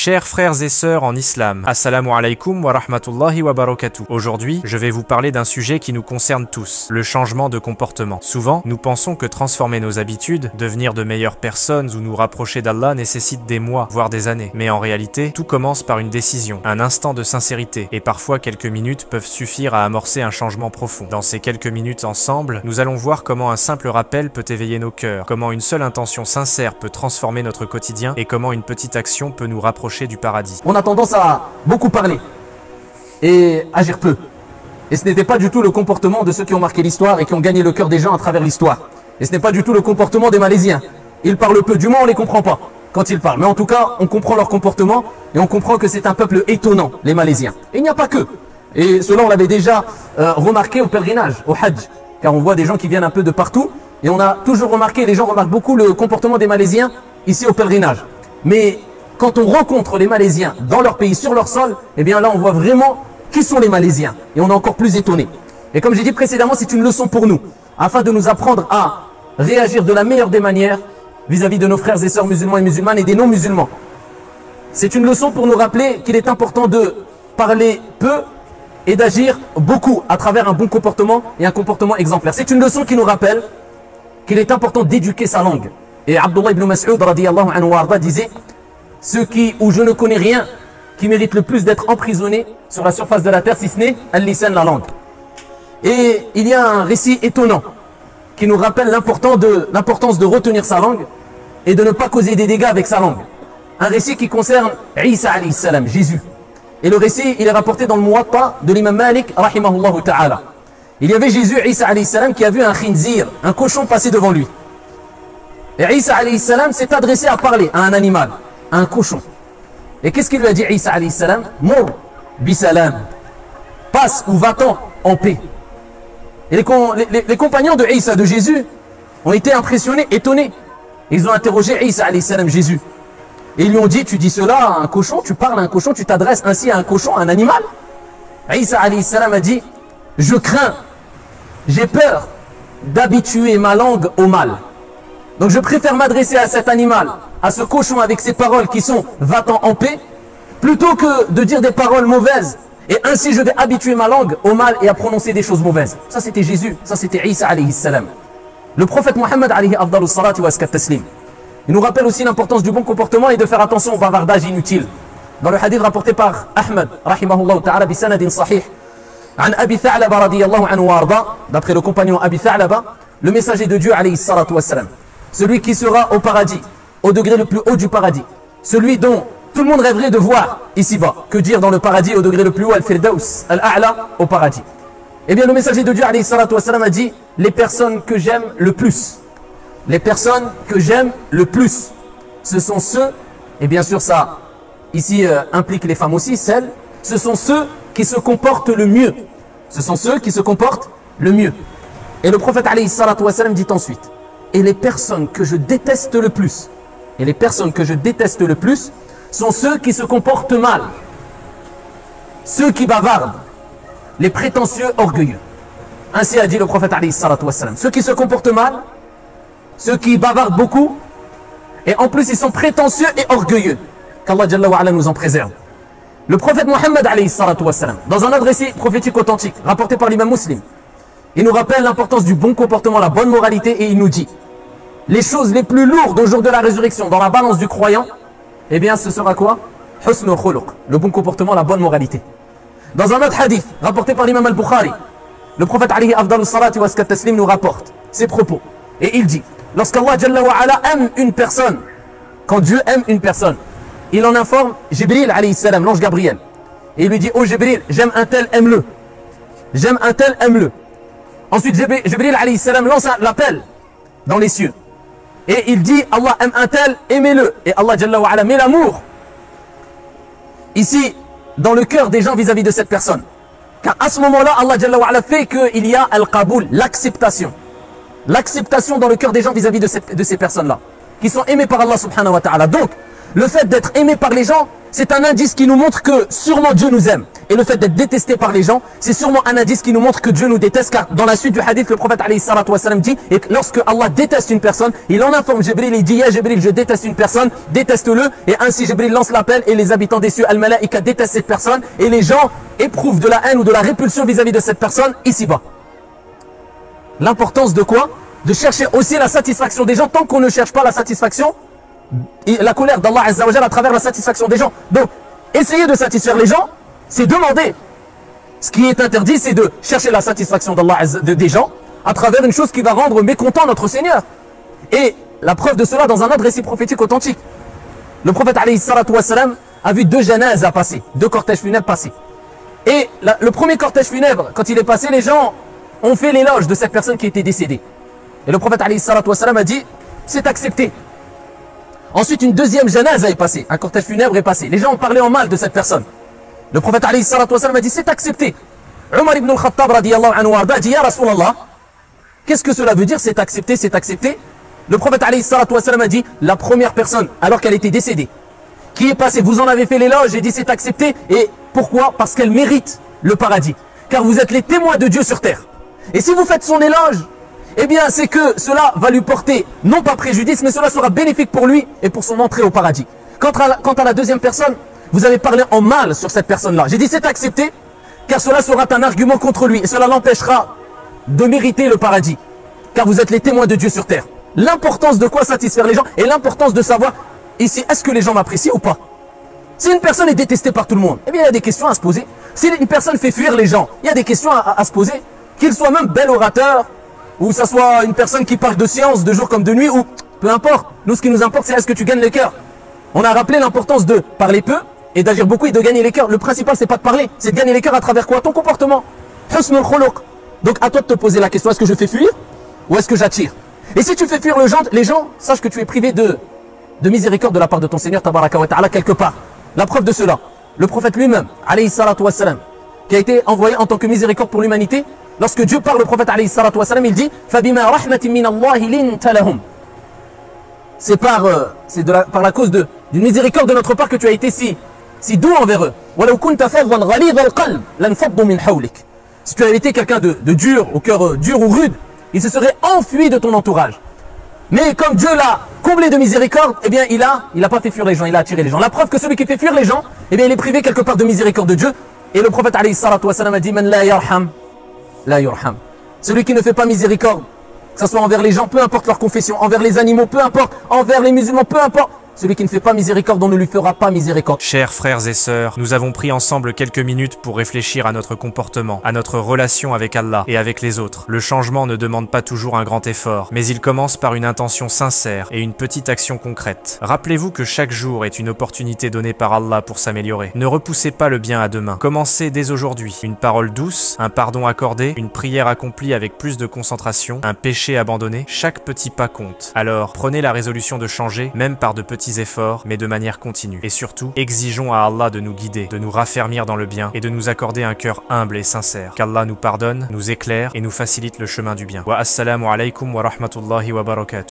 Chers frères et sœurs en islam, assalamu alaikum wa rahmatullahi wa barakatuh. Aujourd'hui, je vais vous parler d'un sujet qui nous concerne tous, le changement de comportement. Souvent, nous pensons que transformer nos habitudes, devenir de meilleures personnes ou nous rapprocher d'Allah nécessite des mois, voire des années. Mais en réalité, tout commence par une décision, un instant de sincérité, et parfois quelques minutes peuvent suffire à amorcer un changement profond. Dans ces quelques minutes ensemble, nous allons voir comment un simple rappel peut éveiller nos cœurs, comment une seule intention sincère peut transformer notre quotidien et comment une petite action peut nous rapprocher du paradis. On a tendance à beaucoup parler et agir peu. Et ce n'était pas du tout le comportement de ceux qui ont marqué l'histoire et qui ont gagné le cœur des gens à travers l'histoire. Et ce n'est pas du tout le comportement des Malaisiens. Ils parlent peu, du moins on ne les comprend pas quand ils parlent. Mais en tout cas, on comprend leur comportement et on comprend que c'est un peuple étonnant, les Malaisiens. Et il n'y a pas que. Et cela, on l'avait déjà remarqué au pèlerinage, au Hajj. Car on voit des gens qui viennent un peu de partout. Et on a toujours remarqué, les gens remarquent beaucoup le comportement des Malaisiens ici au pèlerinage. Mais quand on rencontre les Malaisiens dans leur pays, sur leur sol, eh bien là on voit vraiment qui sont les Malaisiens. Et on est encore plus étonné. Et comme j'ai dit précédemment, c'est une leçon pour nous, afin de nous apprendre à réagir de la meilleure des manières vis-à-vis de nos frères et sœurs musulmans et musulmanes et des non-musulmans. C'est une leçon pour nous rappeler qu'il est important de parler peu et d'agir beaucoup à travers un bon comportement et un comportement exemplaire. C'est une leçon qui nous rappelle qu'il est important d'éduquer sa langue. Et Abdullah ibn Mas'ud radiyallahu anhu warda disait: ceux où je ne connais rien qui mérite le plus d'être emprisonné sur la surface de la terre, si ce n'est al-lisan, la langue. Et il y a un récit étonnant qui nous rappelle l'importance de retenir sa langue et de ne pas causer des dégâts avec sa langue. Un récit qui concerne Isa alayhi salam, Jésus. Et le récit, il est rapporté dans le Muwatta de l'imam Malik rahimahullah ta'ala. Il y avait Jésus, Isa alayhi salam, qui a vu un khinzir, un cochon passer devant lui. Et Isa alayhi salam s'est adressé à parler à un animal, à un cochon. Et qu'est-ce qu'il lui a dit, Isa alayhi salam? Mour bisalam. Passe ou va-t'en en paix. Et les compagnons de Isa, de Jésus, ont été impressionnés, étonnés. Ils ont interrogé Isa alayhi salam, Jésus. Et ils lui ont dit: tu dis cela à un cochon, tu parles à un cochon, tu t'adresses ainsi à un cochon, à un animal? Isa alayhi salam a dit: je crains, j'ai peur d'habituer ma langue au mal. Donc je préfère m'adresser à cet animal, à ce cochon avec ces paroles qui sont « va-t'en en paix » plutôt que de dire des paroles mauvaises. Et ainsi je vais habituer ma langue au mal et à prononcer des choses mauvaises. Ça c'était Jésus, ça c'était Isa alayhi salam. Le prophète Mohammed alayhi afdalu salati wa askat taslim. Il nous rappelle aussi l'importance du bon comportement et de faire attention au bavardage inutile. Dans le hadith rapporté par Ahmed rahimahullah ta'ala bi sanadin sahih an Abi Tha'laba radiyallahu anhu warda, d'après le compagnon Abi Tha'laba, le messager de Dieu alayhi salatu wa salam, celui qui sera au paradis, au degré le plus haut du paradis, celui dont tout le monde rêverait de voir ici-bas, que dire dans le paradis au degré le plus haut, al-Firdaus, al-A'la, au paradis. Eh bien le messager de Dieu alayhi salatu wa salam a dit: les personnes que j'aime le plus, les personnes que j'aime le plus, ce sont ceux, et bien sûr ça ici implique les femmes aussi, celles, ce sont ceux qui se comportent le mieux. Ce sont ceux qui se comportent le mieux. Et le prophète alayhi salatu wa salam dit ensuite: et les personnes que je déteste le plus, et les personnes que je déteste le plus sont ceux qui se comportent mal, ceux qui bavardent, les prétentieux orgueilleux. Ainsi a dit le prophète alayhi salatu wa salam. Ceux qui se comportent mal, ceux qui bavardent beaucoup, et en plus ils sont prétentieux et orgueilleux. Qu'Allah Jalla wa Ala nous en préserve. Le prophète Mohammed alayhi salatu wa salam, dans un autre récit prophétique authentique, rapporté par l'imam Muslim, il nous rappelle l'importance du bon comportement, la bonne moralité, et il nous dit: les choses les plus lourdes au jour de la résurrection dans la balance du croyant, eh bien ce sera quoi? Husnul khuluq, le bon comportement, la bonne moralité. Dans un autre hadith rapporté par l'imam al-Bukhari, le prophète alayhi afdalu salati wa askat taslim nous rapporte ses propos. Et il dit: lorsqu'Allah Jalla wa Ala aime une personne, quand Dieu aime une personne, il en informe Jibril alayhi salam, l'ange Gabriel. Et il lui dit: oh Jibril, j'aime un tel, aime-le. J'aime un tel, aime-le. Ensuite Jibril alayhi salam lance l'appel dans les cieux. Et il dit: Allah aime un tel, aimez-le. Et Allah Jalla wa Ala met l'amour ici dans le cœur des gens vis-à-vis de cette personne. Car à ce moment-là, Allah Jalla wa Ala fait qu'il y a al-qaboul, l'acceptation. L'acceptation dans le cœur des gens vis-à-vis de ces personnes-là, qui sont aimées par Allah subhanahu wa ta'ala. Donc, le fait d'être aimé par les gens, c'est un indice qui nous montre que sûrement Dieu nous aime. et le fait d'être détesté par les gens, c'est sûrement un indice qui nous montre que Dieu nous déteste, car dans la suite du hadith, le prophète alayhi salatu wassalam dit, et lorsque Allah déteste une personne, il en informe Jibril, il dit, ya Jibril, je déteste une personne, déteste-le, et ainsi Jibril lance l'appel, et les habitants des cieux, al-malaïka, détestent cette personne, et les gens éprouvent de la haine ou de la répulsion vis-à-vis de cette personne, ici-bas. L'importance de quoi? De chercher aussi la satisfaction des gens, tant qu'on ne cherche pas la satisfaction, et la colère d'Allah Azza wa Jalla à travers la satisfaction des gens. Donc, essayer de satisfaire les gens, c'est demander. Ce qui est interdit, c'est de chercher la satisfaction d'Allah des gens à travers une chose qui va rendre mécontent notre Seigneur. Et la preuve de cela dans un autre récit prophétique authentique. Le prophète alayhi salatu wassalam a vu deux janazas passer, deux cortèges funèbres passer. Et le premier cortège funèbre, quand il est passé, les gens ont fait l'éloge de cette personne qui était décédée. Et le prophète alayhi salatu wassalam a dit, c'est accepté. Ensuite, une deuxième janaza est passée, un cortège funèbre est passé. Les gens ont parlé en mal de cette personne. Le prophète alayhi salatu wassalam a dit, c'est accepté. Umar ibn al-Khattab radiyallahu anhu arda dit, ya Rasulallah, qu'est-ce que cela veut dire, c'est accepté, c'est accepté? Le prophète alayhi salatu wassalam a dit, la première personne, alors qu'elle était décédée, qui est passée, vous en avez fait l'éloge et dit, c'est accepté. Et pourquoi? Parce qu'elle mérite le paradis. Car vous êtes les témoins de Dieu sur terre. Et si vous faites son éloge, eh bien, c'est que cela va lui porter, non pas préjudice, mais cela sera bénéfique pour lui et pour son entrée au paradis. Quant à la deuxième personne, vous avez parlé en mal sur cette personne-là. J'ai dit c'est accepté, car cela sera un argument contre lui et cela l'empêchera de mériter le paradis. Car vous êtes les témoins de Dieu sur terre. L'importance de quoi satisfaire les gens et l'importance de savoir ici, est-ce que les gens m'apprécient ou pas? Si une personne est détestée par tout le monde, eh bien, il y a des questions à se poser. Si une personne fait fuir les gens, il y a des questions à se poser. Qu'il soit même bel orateur, ou ça soit une personne qui parle de science de jour comme de nuit, ou peu importe. Nous, ce qui nous importe, c'est est-ce que tu gagnes les cœurs. On a rappelé l'importance de parler peu et d'agir beaucoup et de gagner les cœurs. Le principal, c'est pas de parler, c'est de gagner les cœurs à travers quoi? Ton comportement. Husnul khuluq. Donc à toi de te poser la question, est-ce que je fais fuir ou est-ce que j'attire? Et si tu fais fuir les gens, sache que tu es privé de miséricorde de la part de ton Seigneur tabaraka wa ta'ala quelque part. La preuve de cela, le prophète lui-même, alayhi salatu wassalam, qui a été envoyé en tant que miséricorde pour l'humanité, lorsque Dieu parle au prophète alayhi salatu wassalam, il dit فَبِمَا رَحْمَةٍ مِّنَ اللَّهِ لِنْتَ لَهُمْ. C'est par la cause d'une miséricorde de notre part que tu as été si doux envers eux. وَلَوْ كُنْتَ فَظًّا غَلِيظَ الْقَلْبِ لَانْفَضُّوا مِنْ حَوْلِكَ. Si tu avais été quelqu'un de dur, au cœur dur ou rude, il se serait enfui de ton entourage. Mais comme Dieu l'a comblé de miséricorde, eh bien il a pas fait fuir les gens, il a attiré les gens. La preuve que celui qui fait fuir les gens, eh bien il est privé quelque part de miséricorde de Dieu. Et le prophète alayhi salatu wassalam a dit Man la yarham, la yurham. Celui qui ne fait pas miséricorde, que ce soit envers les gens, peu importe leur confession, envers les animaux, peu importe, envers les musulmans, peu importe. Celui qui ne fait pas miséricorde, on ne lui fera pas miséricorde. Chers frères et sœurs, nous avons pris ensemble quelques minutes pour réfléchir à notre comportement, à notre relation avec Allah et avec les autres. Le changement ne demande pas toujours un grand effort, mais il commence par une intention sincère et une petite action concrète. Rappelez-vous que chaque jour est une opportunité donnée par Allah pour s'améliorer. Ne repoussez pas le bien à demain. Commencez dès aujourd'hui. Une parole douce, un pardon accordé, une prière accomplie avec plus de concentration, un péché abandonné, chaque petit pas compte. Alors, prenez la résolution de changer, même par de petits efforts, mais de manière continue. Et surtout, exigeons à Allah de nous guider, de nous raffermir dans le bien et de nous accorder un cœur humble et sincère. Qu'Allah nous pardonne, nous éclaire et nous facilite le chemin du bien. Wa assalamu alaykum wa rahmatullahi wa barakatuh.